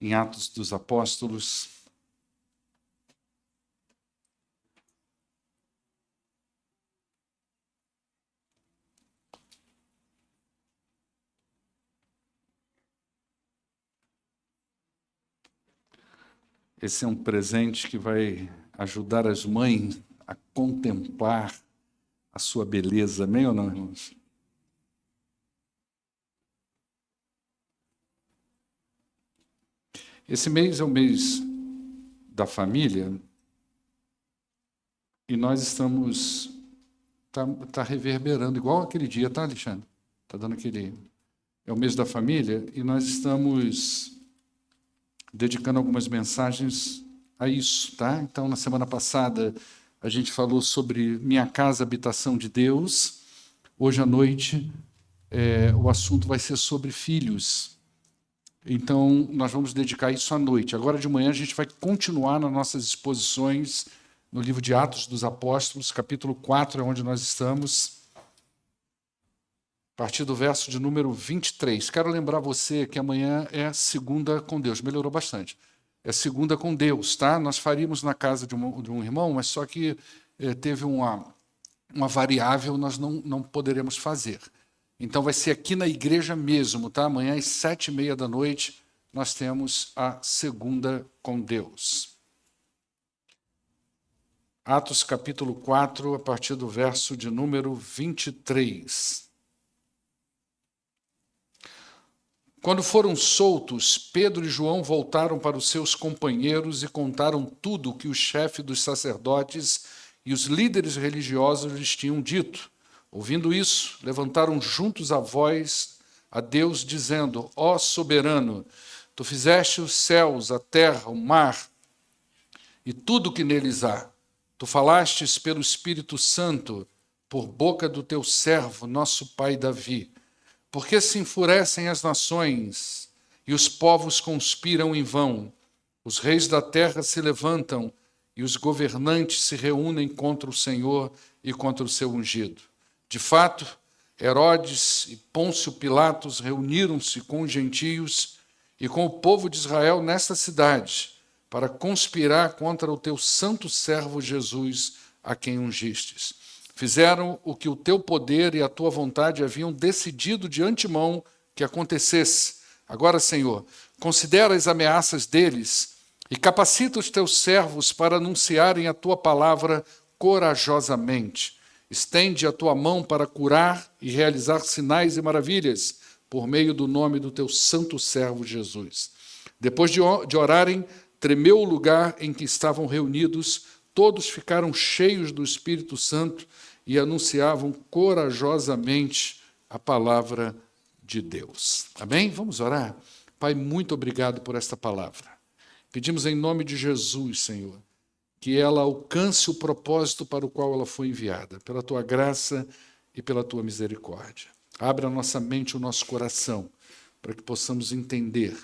em Atos dos Apóstolos. Esse é um presente que vai ajudar as mães a contemplar a sua beleza, amém ou não, irmãos? Esse mês é o mês da família e nós estamos... Tá reverberando, igual aquele dia, tá, Alexandre? Tá dando aquele... É o mês da família e nós estamos dedicando algumas mensagens a isso, tá? Então, na semana passada, a gente falou sobre Minha Casa, Habitação de Deus. Hoje à noite, o assunto vai ser sobre filhos. Então, nós vamos dedicar isso à noite. Agora de manhã, a gente vai continuar nas nossas exposições no livro de Atos dos Apóstolos, capítulo 4, é onde nós estamos, a partir do verso de número 23. Quero lembrar você que amanhã é segunda com Deus. Melhorou bastante. É segunda com Deus, tá? Nós faríamos na casa de um irmão, mas só que teve uma variável, nós não poderemos fazer. Então vai ser aqui na igreja mesmo, tá? Amanhã às 7h30 da noite nós temos a segunda com Deus. Atos capítulo 4, a partir do verso de número 23. Quando foram soltos, Pedro e João voltaram para os seus companheiros e contaram tudo o que o chefe dos sacerdotes e os líderes religiosos lhes tinham dito. Ouvindo isso, levantaram juntos a voz a Deus, dizendo: Ó soberano, tu fizeste os céus, a terra, o mar e tudo o que neles há. Tu falastes pelo Espírito Santo, por boca do teu servo, nosso pai Davi. Porque se enfurecem as nações e os povos conspiram em vão. Os reis da terra se levantam e os governantes se reúnem contra o Senhor e contra o seu ungido. De fato, Herodes e Pôncio Pilatos reuniram-se com os gentios e com o povo de Israel nesta cidade para conspirar contra o teu santo servo Jesus, a quem ungistes. Fizeram o que o teu poder e a tua vontade haviam decidido de antemão que acontecesse. Agora, Senhor, considera as ameaças deles e capacita os teus servos para anunciarem a tua palavra corajosamente. Estende a tua mão para curar e realizar sinais e maravilhas por meio do nome do teu santo servo Jesus. Depois de orarem, tremeu o lugar em que estavam reunidos, todos ficaram cheios do Espírito Santo e anunciavam corajosamente a palavra de Deus. Amém? Vamos orar? Pai, muito obrigado por esta palavra. Pedimos em nome de Jesus, Senhor, que ela alcance o propósito para o qual ela foi enviada, pela tua graça e pela tua misericórdia. Abra a nossa mente e o nosso coração, para que possamos entender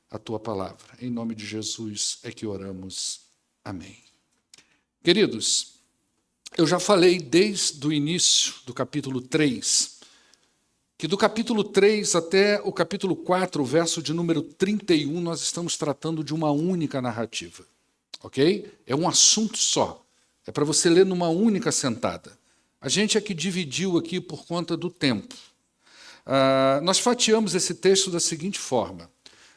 a tua palavra. Em nome de Jesus é que oramos. Amém. Queridos, eu já falei desde o início do capítulo 3, que do capítulo 3 até o capítulo 4, o verso de número 31, nós estamos tratando de uma única narrativa. Ok? É um assunto só. É para você ler numa única sentada. A gente é que dividiu aqui por conta do tempo. Nós fatiamos esse texto da seguinte forma.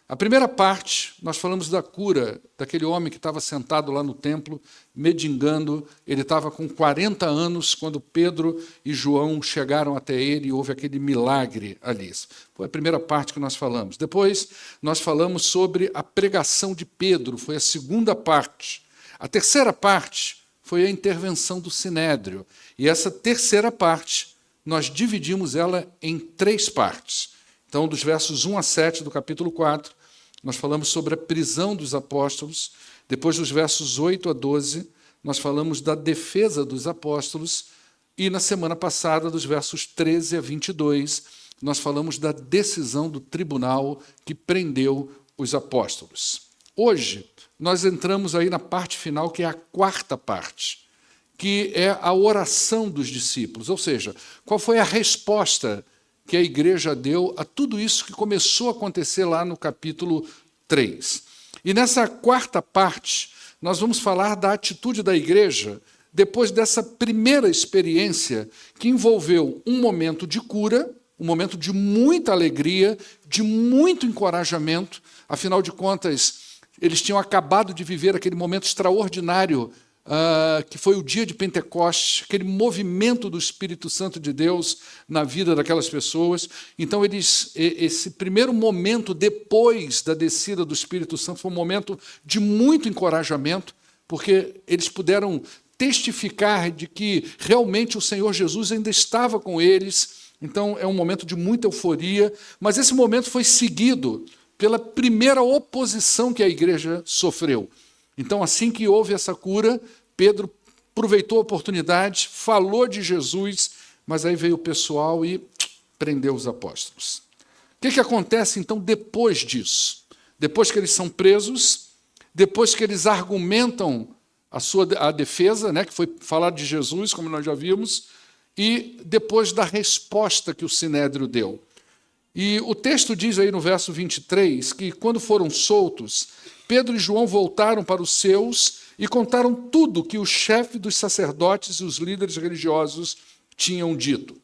A primeira parte, nós falamos da cura daquele homem que estava sentado lá no templo, mendigando. Ele estava com 40 anos quando Pedro e João chegaram até ele e houve aquele milagre ali. Foi a primeira parte que nós falamos. Depois, nós falamos sobre a pregação de Pedro, foi a segunda parte. A terceira parte foi a intervenção do Sinédrio. E essa terceira parte, nós dividimos ela em 3 partes. Então, dos versos 1 a 7 do capítulo 4, nós falamos sobre a prisão dos apóstolos. Depois, dos versos 8 a 12, nós falamos da defesa dos apóstolos. E, na semana passada, dos versos 13 a 22, nós falamos da decisão do tribunal que prendeu os apóstolos. Hoje, nós entramos aí na parte final, que é a quarta parte, que é a oração dos discípulos. Ou seja, qual foi a resposta que a igreja deu a tudo isso que começou a acontecer lá no capítulo 3. E nessa quarta parte, nós vamos falar da atitude da igreja depois dessa primeira experiência que envolveu um momento de cura, um momento de muita alegria, de muito encorajamento. Afinal de contas, eles tinham acabado de viver aquele momento extraordinário que foi o dia de Pentecostes, aquele movimento do Espírito Santo de Deus na vida daquelas pessoas. Então, esse primeiro momento depois da descida do Espírito Santo foi um momento de muito encorajamento, porque eles puderam testificar de que realmente o Senhor Jesus ainda estava com eles. Então, é um momento de muita euforia, mas esse momento foi seguido pela primeira oposição que a igreja sofreu. Então, assim que houve essa cura, Pedro aproveitou a oportunidade, falou de Jesus, mas aí veio o pessoal e prendeu os apóstolos. O que acontece, então, depois disso? Depois que eles são presos, depois que eles argumentam a defesa, né, que foi falar de Jesus, como nós já vimos, e depois da resposta que o Sinédrio deu. E o texto diz aí no verso 23 que, quando foram soltos, Pedro e João voltaram para os seus e contaram tudo que o chefe dos sacerdotes e os líderes religiosos tinham dito.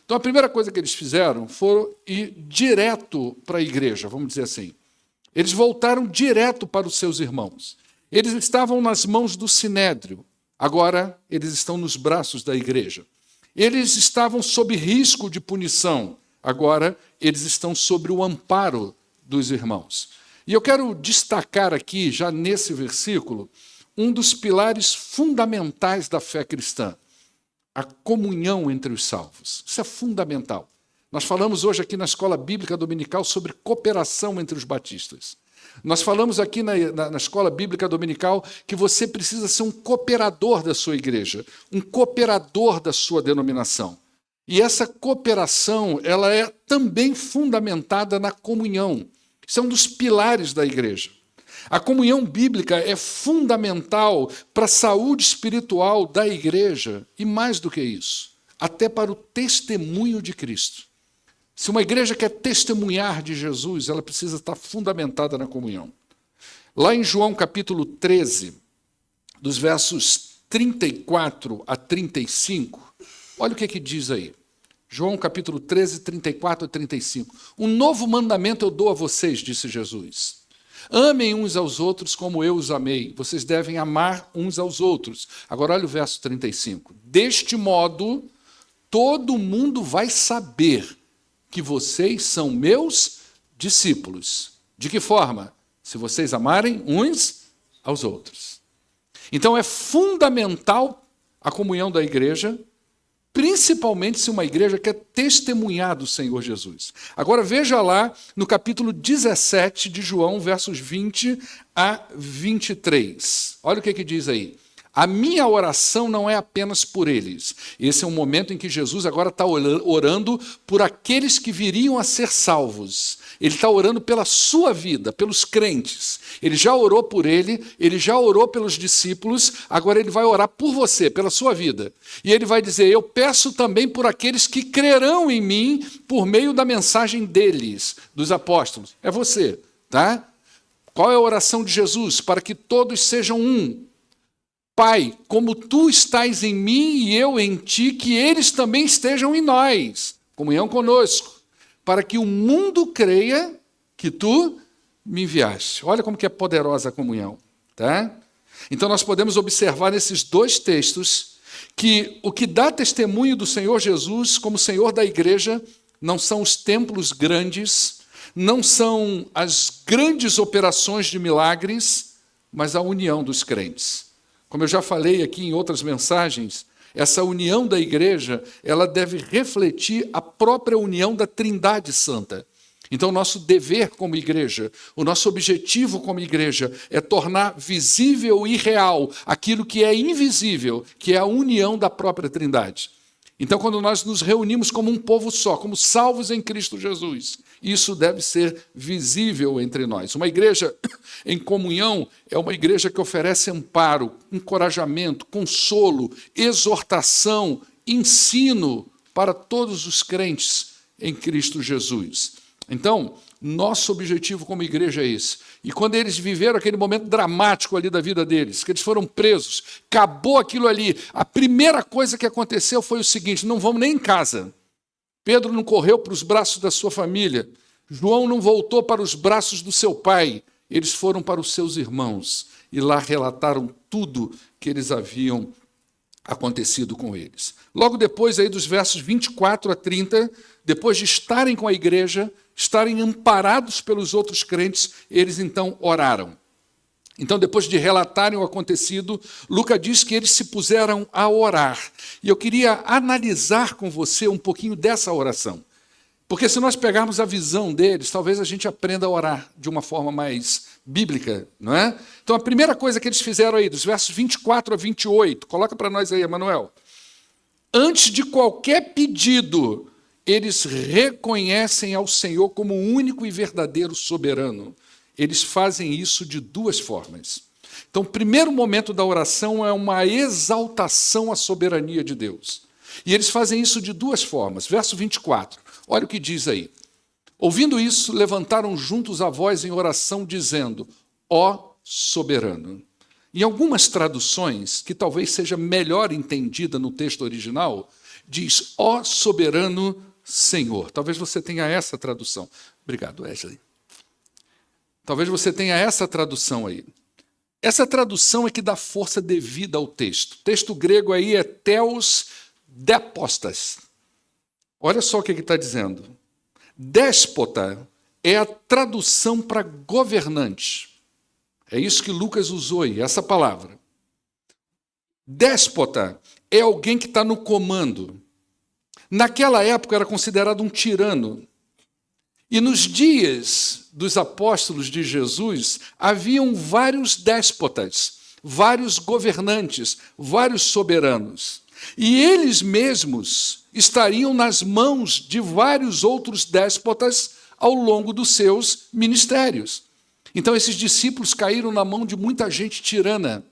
Então, a primeira coisa que eles fizeram foi ir direto para a igreja, vamos dizer assim. Eles voltaram direto para os seus irmãos. Eles estavam nas mãos do Sinédrio, agora eles estão nos braços da igreja. Eles estavam sob risco de punição, agora eles estão sob o amparo dos irmãos. E eu quero destacar aqui, já nesse versículo, um dos pilares fundamentais da fé cristã, a comunhão entre os salvos. Isso é fundamental. Nós falamos hoje aqui na Escola Bíblica Dominical sobre cooperação entre os batistas. Nós falamos aqui na Escola Bíblica Dominical que você precisa ser um cooperador da sua igreja, um cooperador da sua denominação. E essa cooperação, ela é também fundamentada na comunhão. Isso é um dos pilares da igreja. A comunhão bíblica é fundamental para a saúde espiritual da igreja, e mais do que isso, até para o testemunho de Cristo. Se uma igreja quer testemunhar de Jesus, ela precisa estar fundamentada na comunhão. Lá em João capítulo 13, dos versos 34 a 35, olha o que diz aí. João capítulo 13, 34 a 35. Um novo mandamento eu dou a vocês, disse Jesus. Amem uns aos outros como eu os amei. Vocês devem amar uns aos outros. Agora olha o verso 35. Deste modo, todo mundo vai saber que vocês são meus discípulos. De que forma? Se vocês amarem uns aos outros. Então é fundamental a comunhão da igreja, principalmente se uma igreja quer testemunhar do Senhor Jesus. Agora veja lá no capítulo 17 de João, versos 20 a 23. Olha o que diz aí. A minha oração não é apenas por eles. Esse é um momento em que Jesus agora está orando por aqueles que viriam a ser salvos. Ele está orando pela sua vida, pelos crentes. Ele já orou por ele já orou pelos discípulos, agora ele vai orar por você, pela sua vida. E ele vai dizer, eu peço também por aqueles que crerão em mim por meio da mensagem deles, dos apóstolos. É você, tá? Qual é a oração de Jesus? Para que todos sejam um. Pai, como tu estás em mim e eu em ti, que eles também estejam em nós, comunhão conosco, para que o mundo creia que tu me enviaste. Olha como que é poderosa a comunhão, tá? Então nós podemos observar nesses dois textos que o que dá testemunho do Senhor Jesus como Senhor da igreja não são os templos grandes, não são as grandes operações de milagres, mas a união dos crentes. Como eu já falei aqui em outras mensagens, essa união da igreja, ela deve refletir a própria união da Trindade Santa. Então, o nosso dever como igreja, o nosso objetivo como igreja é tornar visível e real aquilo que é invisível, que é a união da própria Trindade. Então, quando nós nos reunimos como um povo só, como salvos em Cristo Jesus, isso deve ser visível entre nós. Uma igreja em comunhão é uma igreja que oferece amparo, encorajamento, consolo, exortação, ensino para todos os crentes em Cristo Jesus. Então, nosso objetivo como igreja é esse. E quando eles viveram aquele momento dramático ali da vida deles, que eles foram presos, acabou aquilo ali, a primeira coisa que aconteceu foi o seguinte: não vamos nem em casa. Pedro não correu para os braços da sua família. João não voltou para os braços do seu pai. Eles foram para os seus irmãos e lá relataram tudo que eles haviam acontecido com eles. Logo depois, aí dos versos 24 a 30, depois de estarem com a igreja, estarem amparados pelos outros crentes, eles então oraram. Então, depois de relatarem o acontecido, Lucas diz que eles se puseram a orar. E eu queria analisar com você um pouquinho dessa oração. Porque se nós pegarmos a visão deles, talvez a gente aprenda a orar de uma forma mais bíblica, não é? Então, a primeira coisa que eles fizeram aí, dos versos 24 a 28, coloca para nós aí, Emanuel. Antes de qualquer pedido, eles reconhecem ao Senhor como o único e verdadeiro soberano. Eles fazem isso de duas formas. Então, o primeiro momento da oração é uma exaltação à soberania de Deus. E eles fazem isso de duas formas. Verso 24, olha o que diz aí. Ouvindo isso, levantaram juntos a voz em oração, dizendo: ó soberano. Em algumas traduções, que talvez seja melhor entendida no texto original, diz: ó soberano Senhor. Talvez você tenha essa tradução. Obrigado, Wesley. Talvez você tenha essa tradução aí. Essa tradução é que dá força devida ao texto. O texto grego aí é theos dépostas. Olha só o que ele está dizendo. Déspota é a tradução para governante. É isso que Lucas usou aí, essa palavra. Déspota é alguém que está no comando. Naquela época era considerado um tirano. E nos dias dos apóstolos de Jesus, haviam vários déspotas, vários governantes, vários soberanos. E eles mesmos estariam nas mãos de vários outros déspotas ao longo dos seus ministérios. Então, esses discípulos caíram na mão de muita gente tirana,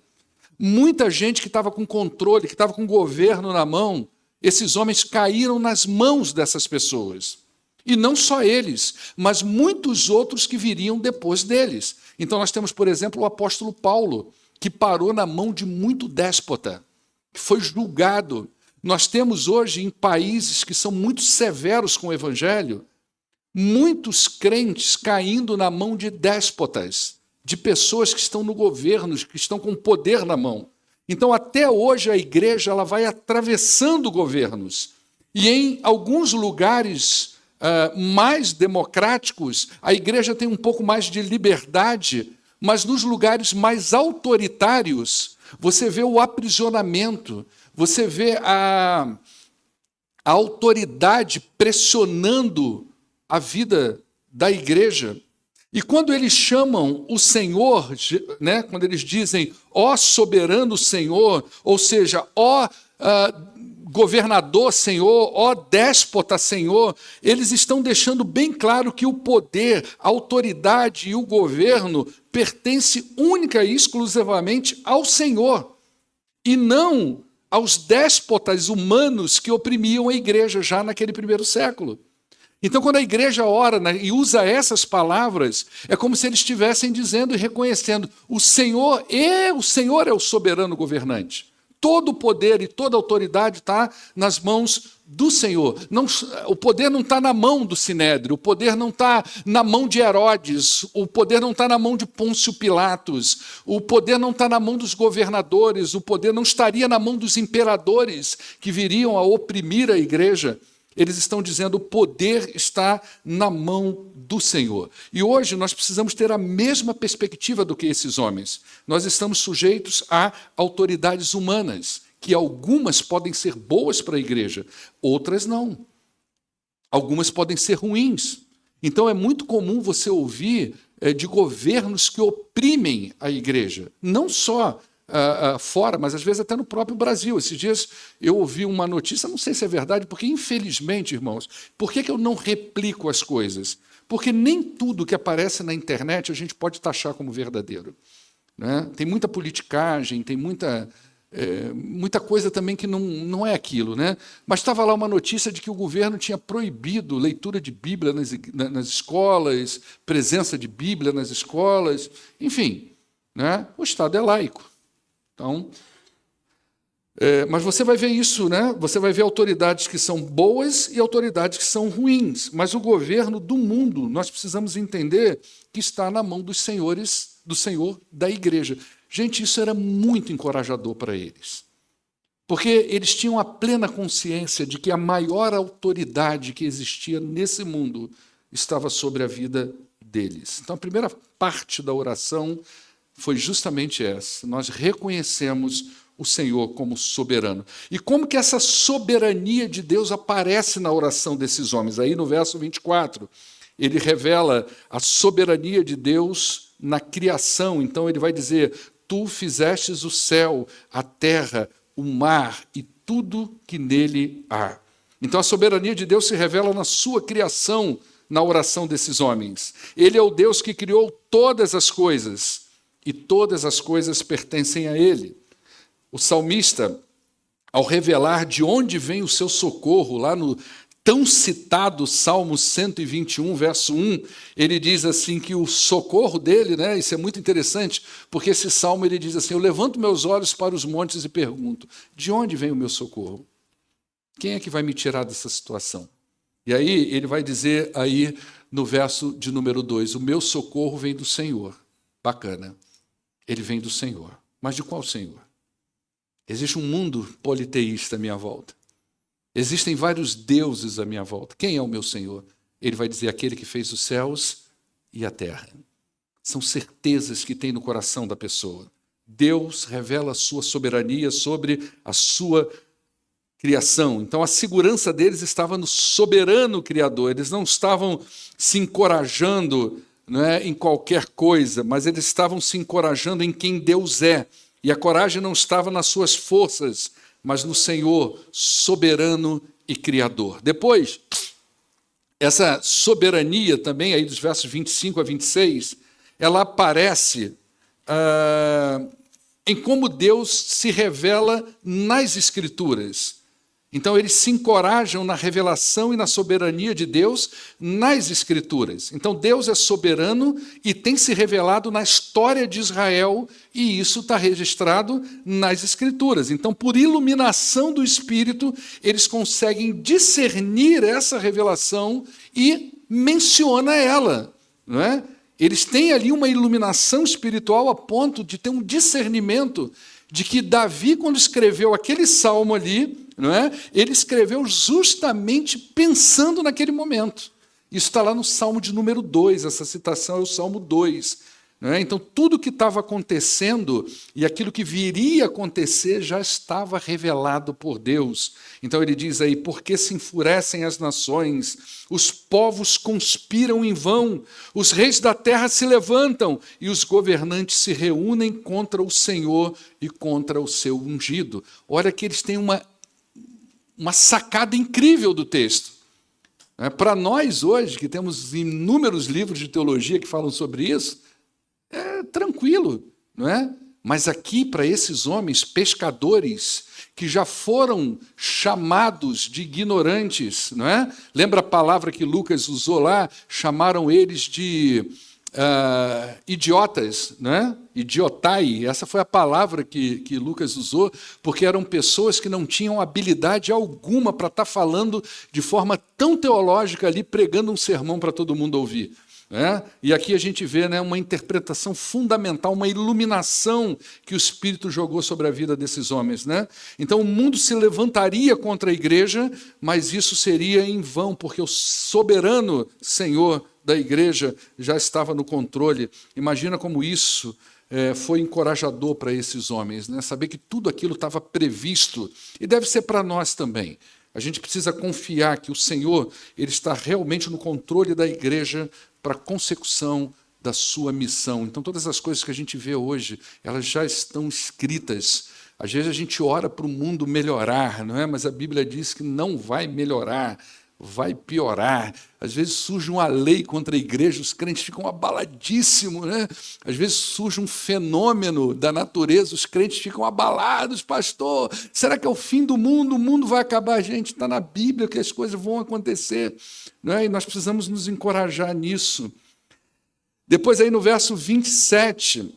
muita gente que estava com controle, que estava com governo na mão. Esses homens caíram nas mãos dessas pessoas. E não só eles, mas muitos outros que viriam depois deles. Então, nós temos, por exemplo, o apóstolo Paulo, que parou na mão de muito déspota, que foi julgado. Nós temos hoje, em países que são muito severos com o evangelho, muitos crentes caindo na mão de déspotas, de pessoas que estão no governo, que estão com poder na mão. Então, até hoje, a igreja ela vai atravessando governos. E em alguns lugares mais democráticos, a igreja tem um pouco mais de liberdade, mas nos lugares mais autoritários, você vê o aprisionamento, você vê a autoridade pressionando a vida da igreja. E quando eles chamam o Senhor, né, quando eles dizem, ó soberano Senhor, ou seja, ó governador Senhor, ó déspota Senhor, eles estão deixando bem claro que o poder, a autoridade e o governo pertence única e exclusivamente ao Senhor, e não aos déspotas humanos que oprimiam a igreja já naquele primeiro século. Então, quando a igreja ora e usa essas palavras, é como se eles estivessem dizendo e reconhecendo: o Senhor é o soberano governante. Todo o poder e toda a autoridade está nas mãos do Senhor. Não, o poder não está na mão do Sinédrio, o poder não está na mão de Herodes, o poder não está na mão de Pôncio Pilatos, o poder não está na mão dos governadores, o poder não estaria na mão dos imperadores que viriam a oprimir a igreja. Eles estão dizendo: o poder está na mão do Senhor. E hoje nós precisamos ter a mesma perspectiva do que esses homens. Nós estamos sujeitos a autoridades humanas, que algumas podem ser boas para a igreja, outras não. Algumas podem ser ruins. Então é muito comum você ouvir de governos que oprimem a igreja, não só fora, mas às vezes até no próprio Brasil. Esses dias eu ouvi uma notícia, não sei se é verdade, porque infelizmente, irmãos, por que eu não replico as coisas? Porque nem tudo que aparece na internet a gente pode taxar como verdadeiro, né? Tem muita politicagem, tem muita muita coisa também que não é aquilo, né? Mas estava lá uma notícia de que o governo tinha proibido leitura de Bíblia nas escolas, presença de Bíblia nas escolas, enfim, né? O Estado é laico. Então, mas você vai ver isso, né? Você vai ver autoridades que são boas e autoridades que são ruins. Mas o governo do mundo, nós precisamos entender que está na mão dos senhores, do Senhor da igreja. Gente, isso era muito encorajador para eles. Porque eles tinham a plena consciência de que a maior autoridade que existia nesse mundo estava sobre a vida deles. Então, a primeira parte da oração foi justamente essa. Nós reconhecemos o Senhor como soberano. E como que essa soberania de Deus aparece na oração desses homens? Aí no verso 24, ele revela a soberania de Deus na criação. Então ele vai dizer: tu fizestes o céu, a terra, o mar e tudo que nele há. Então a soberania de Deus se revela na sua criação, na oração desses homens. Ele é o Deus que criou todas as coisas, e todas as coisas pertencem a ele. O salmista, ao revelar de onde vem o seu socorro, lá no tão citado Salmo 121, verso 1, ele diz assim que o socorro dele, né, isso é muito interessante, porque esse salmo ele diz assim: eu levanto meus olhos para os montes e pergunto, de onde vem o meu socorro? Quem é que vai me tirar dessa situação? E aí ele vai dizer aí no verso de número 2, o meu socorro vem do Senhor. Bacana, ele vem do Senhor. Mas de qual Senhor? Existe um mundo politeísta à minha volta. Existem vários deuses à minha volta. Quem é o meu Senhor? Ele vai dizer: aquele que fez os céus e a terra. São certezas que tem no coração da pessoa. Deus revela a sua soberania sobre a sua criação. Então a segurança deles estava no soberano Criador. Eles não estavam se encorajando, não é, em qualquer coisa, mas eles estavam se encorajando em quem Deus é. E a coragem não estava nas suas forças, mas no Senhor soberano e criador. Depois, essa soberania também, aí dos versos 25 a 26, ela aparece em como Deus se revela nas Escrituras. Então, eles se encorajam na revelação e na soberania de Deus nas Escrituras. Então, Deus é soberano e tem se revelado na história de Israel, e isso está registrado nas Escrituras. Então, por iluminação do Espírito, eles conseguem discernir essa revelação e menciona ela, não é? Eles têm ali uma iluminação espiritual a ponto de ter um discernimento de que Davi, quando escreveu aquele salmo ali, não é? Ele escreveu justamente pensando naquele momento. Isso está lá no Salmo de número 2, essa citação é o Salmo 2. Não é? Então, tudo o que estava acontecendo e aquilo que viria a acontecer já estava revelado por Deus. Então ele diz aí: porque se enfurecem as nações, os povos conspiram em vão, os reis da terra se levantam e os governantes se reúnem contra o Senhor e contra o seu ungido. Olha que eles têm uma sacada incrível do texto. Para nós hoje, que temos inúmeros livros de teologia que falam sobre isso, é tranquilo, não é? Mas aqui, para esses homens pescadores, que já foram chamados de ignorantes, não é? Lembra a palavra que Lucas usou lá? Chamaram eles de idiotas, né? Idiotai, essa foi a palavra que Lucas usou, porque eram pessoas que não tinham habilidade alguma para estar falando de forma tão teológica ali, pregando um sermão para todo mundo ouvir. Né? E aqui a gente vê, né, uma interpretação fundamental, uma iluminação que o Espírito jogou sobre a vida desses homens. Né? Então o mundo se levantaria contra a igreja, mas isso seria em vão, porque o soberano Senhor da igreja já estava no controle. Imagina como isso foi encorajador para esses homens, né? Saber que tudo aquilo estava previsto, e deve ser para nós também. A gente precisa confiar que o Senhor ele está realmente no controle da igreja para a consecução da sua missão. Então, todas as coisas que a gente vê hoje, elas já estão escritas. Às vezes a gente ora para o mundo melhorar, não é? Mas a Bíblia diz que não vai melhorar. vai piorar. Às vezes surge uma lei contra a igreja, os crentes ficam abaladíssimos, né? Às vezes surge um fenômeno da natureza, os crentes ficam abalados, pastor, será que é o fim do mundo? O mundo vai acabar? Gente, está na Bíblia que as coisas vão acontecer, né? E nós precisamos nos encorajar nisso. Depois aí no verso 27,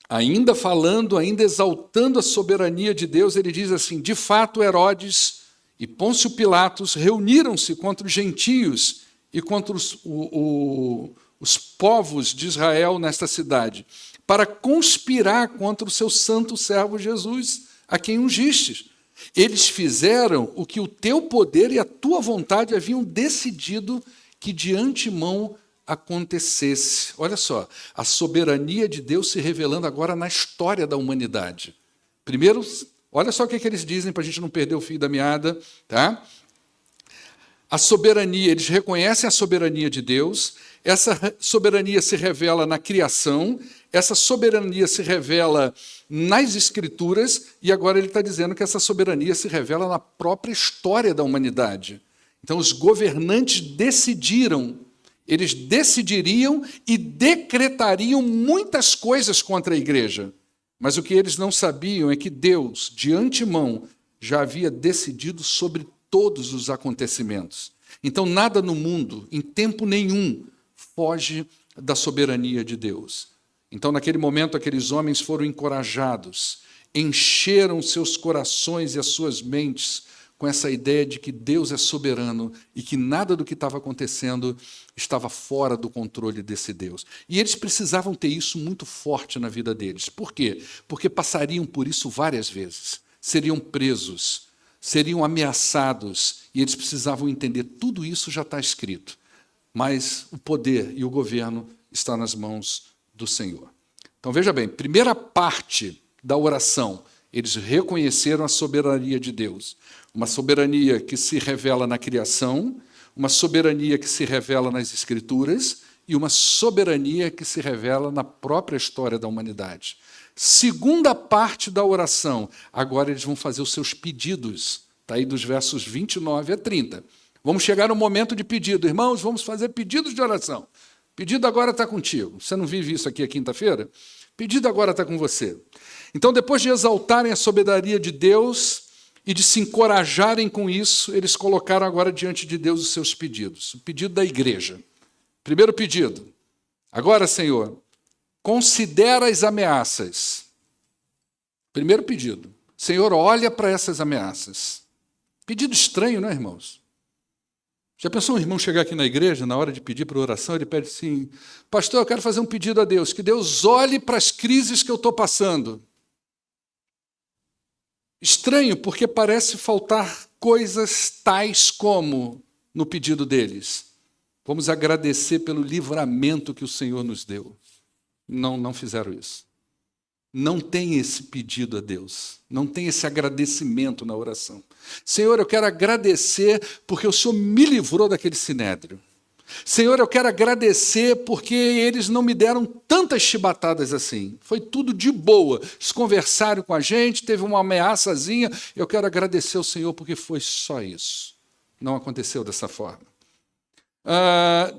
ainda falando, ainda exaltando a soberania de Deus, ele diz assim, de fato Herodes e Pôncio Pilatos reuniram-se contra os gentios e contra os povos de Israel nesta cidade, para conspirar contra o seu santo servo Jesus, a quem ungistes. Eles fizeram o que o teu poder e a tua vontade haviam decidido que de antemão acontecesse. Olha só, a soberania de Deus se revelando agora na história da humanidade. Primeiro, olha só o que eles dizem para a gente não perder o fio da meada, tá? A soberania, eles reconhecem a soberania de Deus, essa soberania se revela na criação, essa soberania se revela nas Escrituras, e agora ele está dizendo que essa soberania se revela na própria história da humanidade. Então, os governantes decidiram, eles decidiriam e decretariam muitas coisas contra a igreja. Mas o que eles não sabiam é que Deus, de antemão, já havia decidido sobre todos os acontecimentos. Então, nada no mundo, em tempo nenhum, foge da soberania de Deus. Então, naquele momento, aqueles homens foram encorajados, encheram seus corações e as suas mentes com essa ideia de que Deus é soberano e que nada do que estava acontecendo estava fora do controle desse Deus. E eles precisavam ter isso muito forte na vida deles. Por quê? Porque passariam por isso várias vezes. Seriam presos, seriam ameaçados, e eles precisavam entender, tudo isso já está escrito. Mas o poder e o governo está nas mãos do Senhor. Então, veja bem, primeira parte da oração, eles reconheceram a soberania de Deus. Uma soberania que se revela na criação, uma soberania que se revela nas Escrituras e uma soberania que se revela na própria história da humanidade. Segunda parte da oração, agora eles vão fazer os seus pedidos. Está aí dos versos 29 a 30. Vamos chegar no momento de pedido. Irmãos, vamos fazer pedidos de oração. Pedido agora está contigo. Você não vive isso aqui a quinta-feira? Pedido agora está com você. Então, depois de exaltarem a soberania de Deus e de se encorajarem com isso, eles colocaram agora diante de Deus os seus pedidos. O pedido da igreja. Primeiro pedido. Agora, Senhor, considera as ameaças. Primeiro pedido. Senhor, olha para essas ameaças. Pedido estranho, não é, irmãos? Já pensou um irmão chegar aqui na igreja, na hora de pedir para oração, ele pede assim, pastor, eu quero fazer um pedido a Deus, que Deus olhe para as crises que eu estou passando. Estranho, porque parece faltar coisas tais como no pedido deles. Vamos agradecer pelo livramento que o Senhor nos deu. Não fizeram isso. Não tem esse pedido a Deus. Não tem esse agradecimento na oração. Senhor, eu quero agradecer porque o Senhor me livrou daquele sinédrio. Senhor, eu quero agradecer porque eles não me deram tantas chibatadas assim. Foi tudo de boa. Eles conversaram com a gente, teve uma ameaçazinha. Eu quero agradecer ao Senhor porque foi só isso. Não aconteceu dessa forma.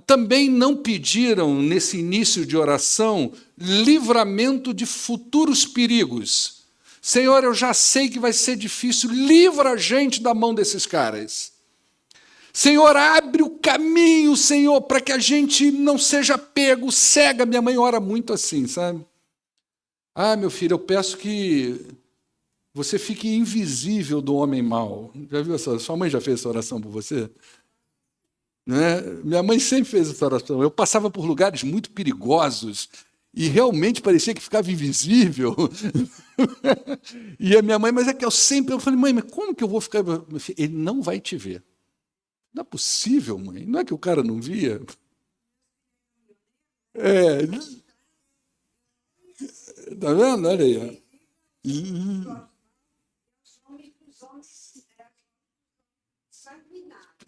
Também não pediram, nesse início de oração, livramento de futuros perigos. Senhor, eu já sei que vai ser difícil, livra a gente da mão desses caras. Senhor, abre o caminho, Senhor, para que a gente não seja pego, cega. Minha mãe ora muito assim, sabe? Meu filho, eu peço que você fique invisível do homem mau. Já viu essa? Sua mãe já fez essa oração por você? Né? Minha mãe sempre fez essa oração. Eu passava por lugares muito perigosos e realmente parecia que ficava invisível. E a minha mãe, mas é que eu falei, mãe, mas como que eu vou ficar? Ele não vai te ver. Não é possível, mãe. Não é que o cara não via? Tá vendo? Olha aí.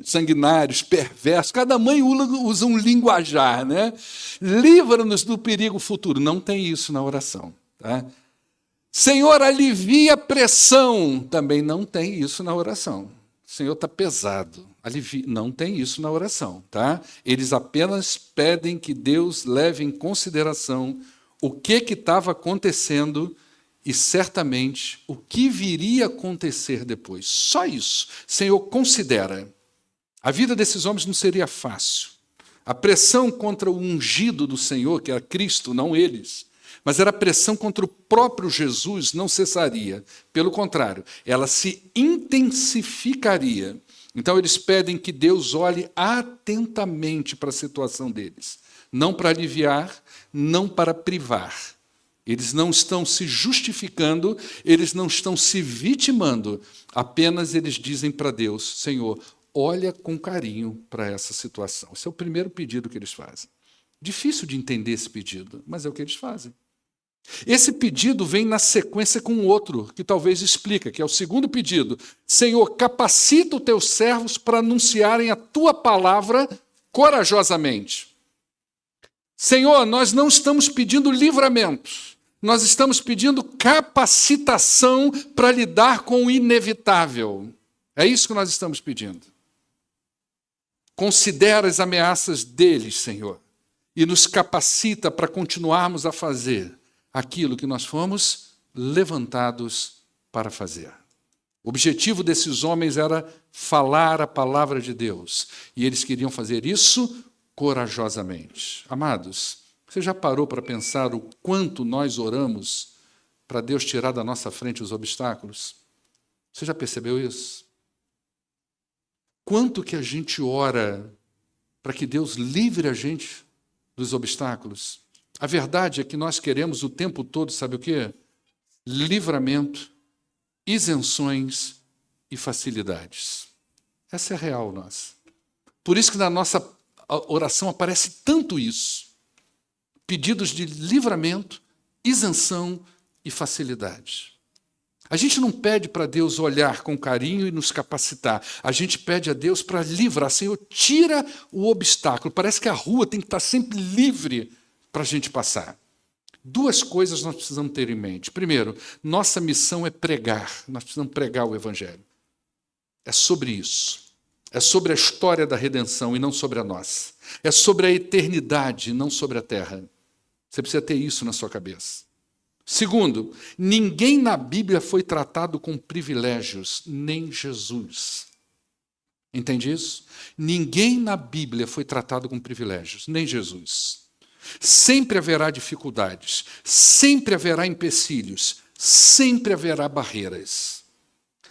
Sanguinários, perversos. Cada mãe usa um linguajar, né? Livra-nos do perigo futuro. Não tem isso na oração. Tá? Senhor, alivia a pressão. Também não tem isso na oração. Senhor, está pesado. Não tem isso na oração, tá? Eles apenas pedem que Deus leve em consideração o que estava acontecendo e certamente o que viria a acontecer depois. Só isso. Senhor, considera. A vida desses homens não seria fácil. A pressão contra o ungido do Senhor, que era Cristo, não eles, mas era a pressão contra o próprio Jesus, não cessaria. Pelo contrário, ela se intensificaria. Então eles pedem que Deus olhe atentamente para a situação deles. Não para aliviar, não para privar. Eles não estão se justificando, eles não estão se vitimando. Apenas eles dizem para Deus, Senhor, olha com carinho para essa situação. Esse é o primeiro pedido que eles fazem. Difícil de entender esse pedido, mas é o que eles fazem. Esse pedido vem na sequência com outro, que talvez explica, que é o segundo pedido. Senhor, capacita os teus servos para anunciarem a tua palavra corajosamente. Senhor, nós não estamos pedindo livramento, nós estamos pedindo capacitação para lidar com o inevitável. É isso que nós estamos pedindo. Considera as ameaças deles, Senhor, e nos capacita para continuarmos a fazer aquilo que nós fomos levantados para fazer. O objetivo desses homens era falar a palavra de Deus, e eles queriam fazer isso corajosamente. Amados, você já parou para pensar o quanto nós oramos para Deus tirar da nossa frente os obstáculos? Você já percebeu isso? Quanto que a gente ora para que Deus livre a gente dos obstáculos? A verdade é que nós queremos o tempo todo, sabe o quê? Livramento, isenções e facilidades. Essa é real, nossa. Por isso que na nossa oração aparece tanto isso. Pedidos de livramento, isenção e facilidade. A gente não pede para Deus olhar com carinho e nos capacitar. A gente pede a Deus para livrar. Senhor, tira o obstáculo. Parece que a rua tem que estar sempre livre para a gente passar. Duas coisas nós precisamos ter em mente. Primeiro, nossa missão é pregar. Nós precisamos pregar o Evangelho. É sobre isso. É sobre a história da redenção e não sobre a nossa. É sobre a eternidade e não sobre a terra. Você precisa ter isso na sua cabeça. Segundo, ninguém na Bíblia foi tratado com privilégios, nem Jesus. Entende isso? Ninguém na Bíblia foi tratado com privilégios, nem Jesus. Sempre haverá dificuldades, sempre haverá empecilhos, sempre haverá barreiras.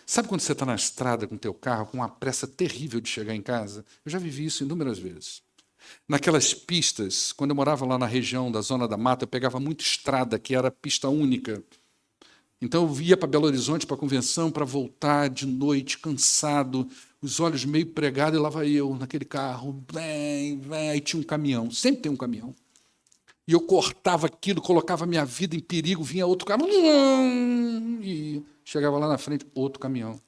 Sabe quando você está na estrada com o teu carro, com uma pressa terrível de chegar em casa? Eu já vivi isso inúmeras vezes. Naquelas pistas, quando eu morava lá na região da Zona da Mata, eu pegava muito estrada, que era pista única. Então eu ia para Belo Horizonte, para a convenção, para voltar de noite, cansado, os olhos meio pregados, e lá vai eu naquele carro, aí tinha um caminhão, sempre tem um caminhão. E eu cortava aquilo, colocava minha vida em perigo, vinha outro carro, e chegava lá na frente, outro caminhão,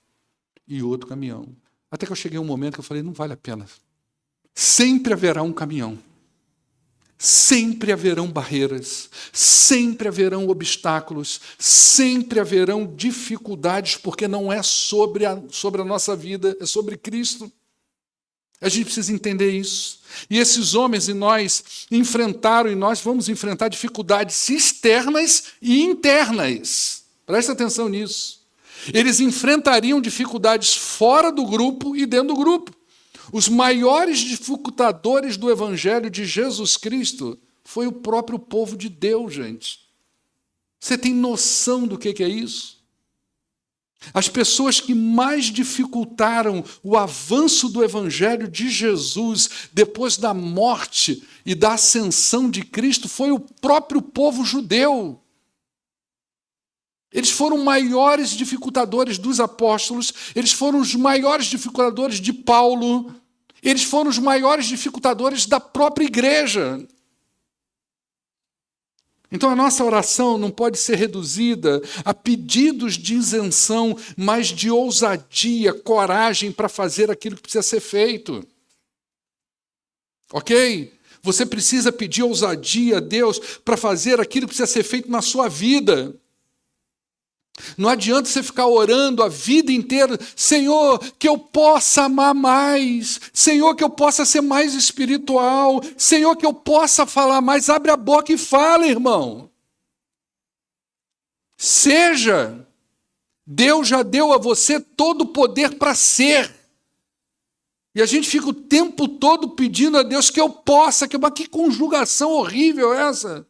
e outro caminhão. Até que eu cheguei a um momento que eu falei, não vale a pena. Sempre haverá um caminhão, sempre haverão barreiras, sempre haverão obstáculos, sempre haverão dificuldades, porque não é sobre a nossa vida, é sobre Cristo. A gente precisa entender isso. E esses homens e nós enfrentaram, e nós vamos enfrentar dificuldades externas e internas. Presta atenção nisso. Eles enfrentariam dificuldades fora do grupo e dentro do grupo. Os maiores dificultadores do Evangelho de Jesus Cristo foi o próprio povo de Deus, gente. Você tem noção do que é isso? As pessoas que mais dificultaram o avanço do Evangelho de Jesus depois da morte e da ascensão de Cristo foi o próprio povo judeu. Eles foram maiores dificultadores dos apóstolos, eles foram os maiores dificultadores de Paulo, eles foram os maiores dificultadores da própria igreja. Então a nossa oração não pode ser reduzida a pedidos de isenção, mas de ousadia, coragem para fazer aquilo que precisa ser feito. Ok? Você precisa pedir ousadia a Deus para fazer aquilo que precisa ser feito na sua vida. Não adianta você ficar orando a vida inteira, Senhor, que eu possa amar mais, Senhor, que eu possa ser mais espiritual, Senhor, que eu possa falar mais. Abre a boca e fala, irmão. Seja. Deus já deu a você todo o poder para ser. E a gente fica o tempo todo pedindo a Deus que eu possa, mas que conjugação horrível é essa?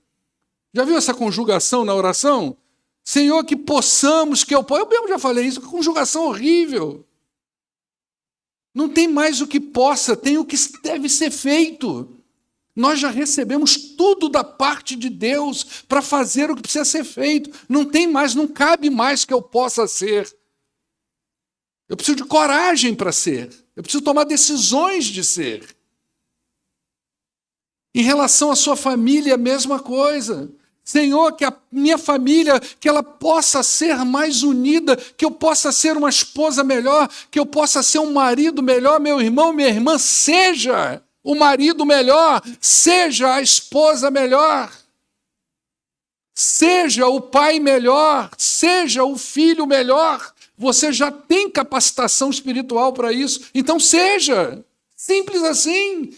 Já viu essa conjugação na oração? Senhor, que possamos, que eu possa. Eu mesmo já falei isso, que conjugação horrível. Não tem mais o que possa, tem o que deve ser feito. Nós já recebemos tudo da parte de Deus para fazer o que precisa ser feito. Não tem mais, não cabe mais que eu possa ser. Eu preciso de coragem para ser. Eu preciso tomar decisões de ser. Em relação à sua família, a mesma coisa. Senhor, que a minha família, que ela possa ser mais unida, que eu possa ser uma esposa melhor, que eu possa ser um marido melhor, meu irmão, minha irmã, seja o marido melhor, seja a esposa melhor, seja o pai melhor, seja o filho melhor. Você já tem capacitação espiritual para isso, então seja. Simples assim.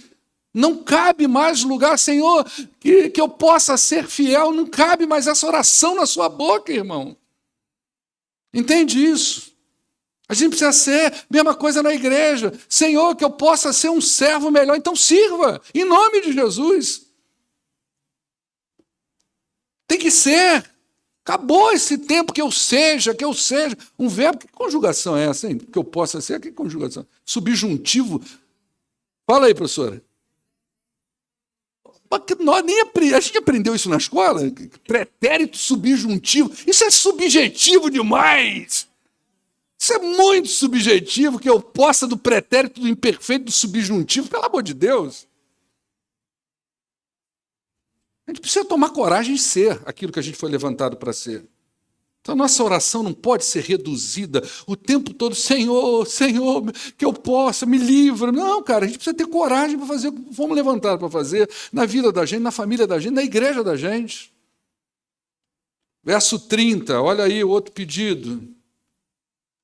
Não cabe mais lugar, Senhor, que eu possa ser fiel, não cabe mais essa oração na sua boca, irmão. Entende isso? A gente precisa ser, mesma coisa na igreja. Senhor, que eu possa ser um servo melhor, então sirva, em nome de Jesus. Tem que ser. Acabou esse tempo que eu seja. Um verbo, que conjugação é essa, hein? Que eu possa ser, que conjugação? Subjuntivo. Fala aí, professora. A gente aprendeu isso na escola? Pretérito subjuntivo. Isso é subjetivo demais. Isso é muito subjetivo, que eu possa do pretérito, do imperfeito, do subjuntivo. Pelo amor de Deus. A gente precisa tomar coragem de ser aquilo que a gente foi levantado para ser. Então, a nossa oração não pode ser reduzida o tempo todo, Senhor, Senhor, que eu possa, me livra. Não, cara, a gente precisa ter coragem para fazer o que fomos levantados para fazer na vida da gente, na família da gente, na igreja da gente. Verso 30, olha aí o outro pedido.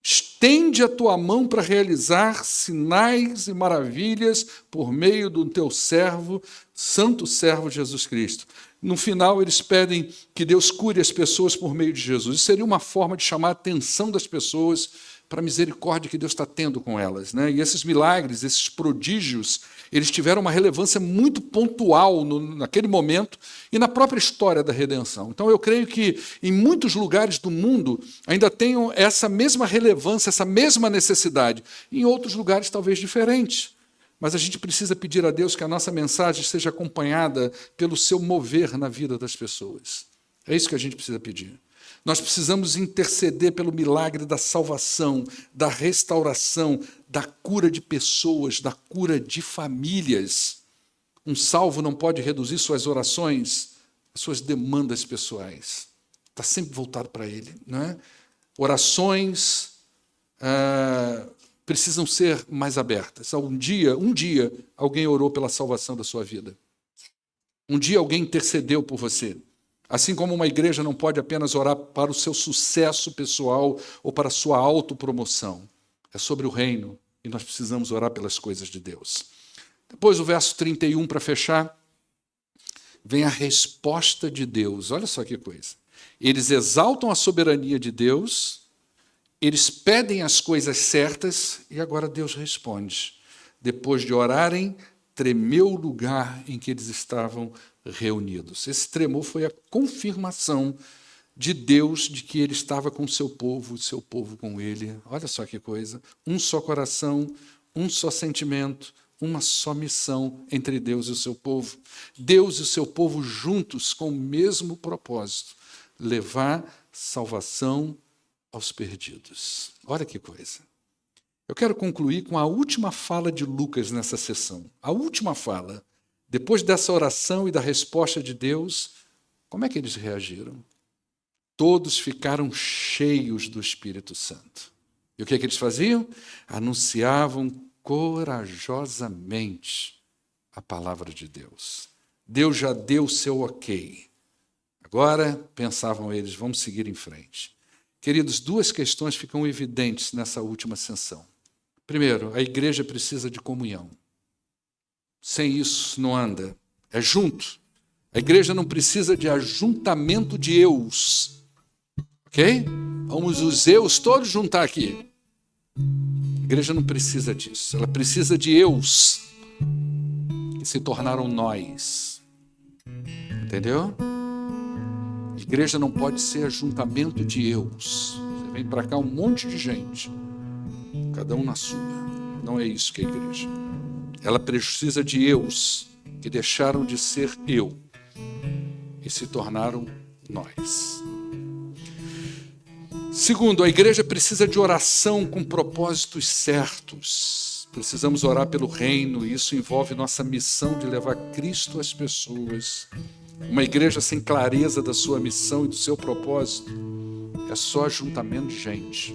Estende a tua mão para realizar sinais e maravilhas por meio do teu servo, santo servo Jesus Cristo. No final, eles pedem que Deus cure as pessoas por meio de Jesus. Isso seria uma forma de chamar a atenção das pessoas para a misericórdia que Deus está tendo com elas, né? E esses milagres, esses prodígios, eles tiveram uma relevância muito pontual naquele momento e na própria história da redenção. Então, eu creio que em muitos lugares do mundo ainda tenham essa mesma relevância, essa mesma necessidade. Em outros lugares, talvez diferentes. Mas a gente precisa pedir a Deus que a nossa mensagem seja acompanhada pelo seu mover na vida das pessoas. É isso que a gente precisa pedir. Nós precisamos interceder pelo milagre da salvação, da restauração, da cura de pessoas, da cura de famílias. Um salvo não pode reduzir suas orações às suas demandas pessoais. Está sempre voltado para ele, não é? Orações precisam ser mais abertas. Um dia, alguém orou pela salvação da sua vida. Um dia alguém intercedeu por você. Assim como uma igreja não pode apenas orar para o seu sucesso pessoal ou para a sua autopromoção. É sobre o reino e nós precisamos orar pelas coisas de Deus. Depois o verso 31, para fechar, vem a resposta de Deus. Olha só que coisa. Eles exaltam a soberania de Deus, eles pedem as coisas certas e agora Deus responde. Depois de orarem, tremeu o lugar em que eles estavam reunidos. Esse tremor foi a confirmação de Deus de que ele estava com o seu povo com ele. Olha só que coisa. Um só coração, um só sentimento, uma só missão entre Deus e o seu povo. Deus e o seu povo juntos com o mesmo propósito, levar salvação aos perdidos. Olha que coisa. Eu quero concluir com a última fala de Lucas nessa sessão. A última fala. Depois dessa oração e da resposta de Deus, como é que eles reagiram? Todos ficaram cheios do Espírito Santo. E o que é que eles faziam? Anunciavam corajosamente a palavra de Deus. Deus já deu o seu ok. Agora, pensavam eles, vamos seguir em frente. Queridos, duas questões ficam evidentes nessa última sessão. Primeiro, a igreja precisa de comunhão. Sem isso não anda. É junto. A igreja não precisa de ajuntamento de eus. Ok? Vamos os eus todos juntar aqui. A igreja não precisa disso. Ela precisa de eus, que se tornaram nós. Entendeu? A igreja não pode ser ajuntamento de eus. Você vem para cá um monte de gente, cada um na sua. Não é isso que é a igreja. Ela precisa de eus, que deixaram de ser eu e se tornaram nós. Segundo, a igreja precisa de oração com propósitos certos. Precisamos orar pelo reino, e isso envolve nossa missão de levar Cristo às pessoas. Uma igreja sem clareza da sua missão e do seu propósito é só ajuntamento de gente.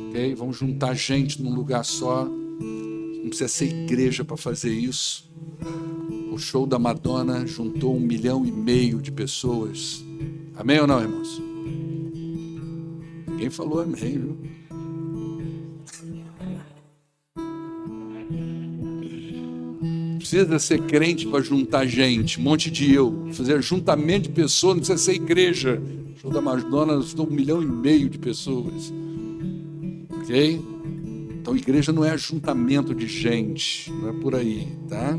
Okay? Vamos juntar gente num lugar só. Não precisa ser igreja para fazer isso. O show da Madonna juntou 1,5 milhão de pessoas. Amém ou não, irmãos? Ninguém falou amém, viu? Precisa ser crente para juntar gente, um monte de eu. Fazer juntamento de pessoas, não precisa ser igreja. O show da Madonna juntou 1,5 milhão de pessoas. Ok? Então, igreja não é ajuntamento de gente, não é por aí, tá?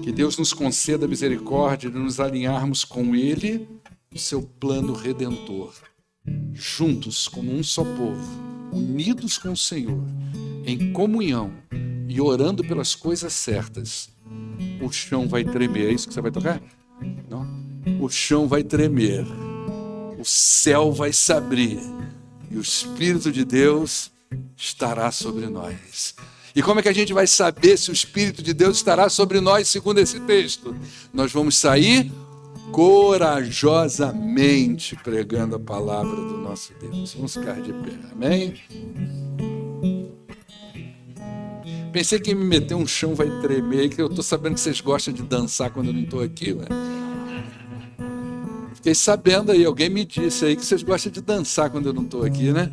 Que Deus nos conceda a misericórdia de nos alinharmos com Ele no seu plano redentor. Juntos, como um só povo, unidos com o Senhor, em comunhão e orando pelas coisas certas, o chão vai tremer. É isso que você vai tocar? Não? O chão vai tremer, o céu vai se abrir e o Espírito de Deus estará sobre nós. E como é que a gente vai saber se o Espírito de Deus estará sobre nós, segundo esse texto? Nós vamos sair corajosamente pregando a palavra do nosso Deus. Vamos ficar de pé, amém? Pensei que me meter um chão vai tremer, que eu estou sabendo que vocês gostam de dançar quando eu não estou aqui, né? Fiquei sabendo aí, alguém me disse aí que vocês gostam de dançar quando eu não estou aqui, né?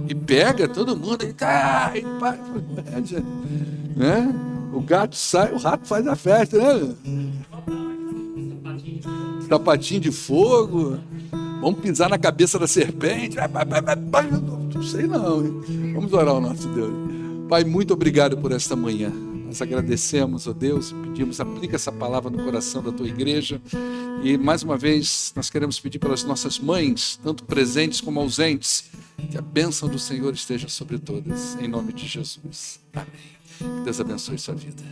E pega todo mundo aí, né? O gato sai, o rato faz a festa, né? Sapatinho de fogo, vamos pisar na cabeça da serpente, não sei não, hein? Vamos orar ao nosso Deus. Pai, muito obrigado por esta manhã. Nós agradecemos, ó Deus, e pedimos, aplica essa palavra no coração da tua igreja. E mais uma vez, nós queremos pedir pelas nossas mães, tanto presentes como ausentes, que a bênção do Senhor esteja sobre todas, em nome de Jesus. Amém. Que Deus abençoe sua vida.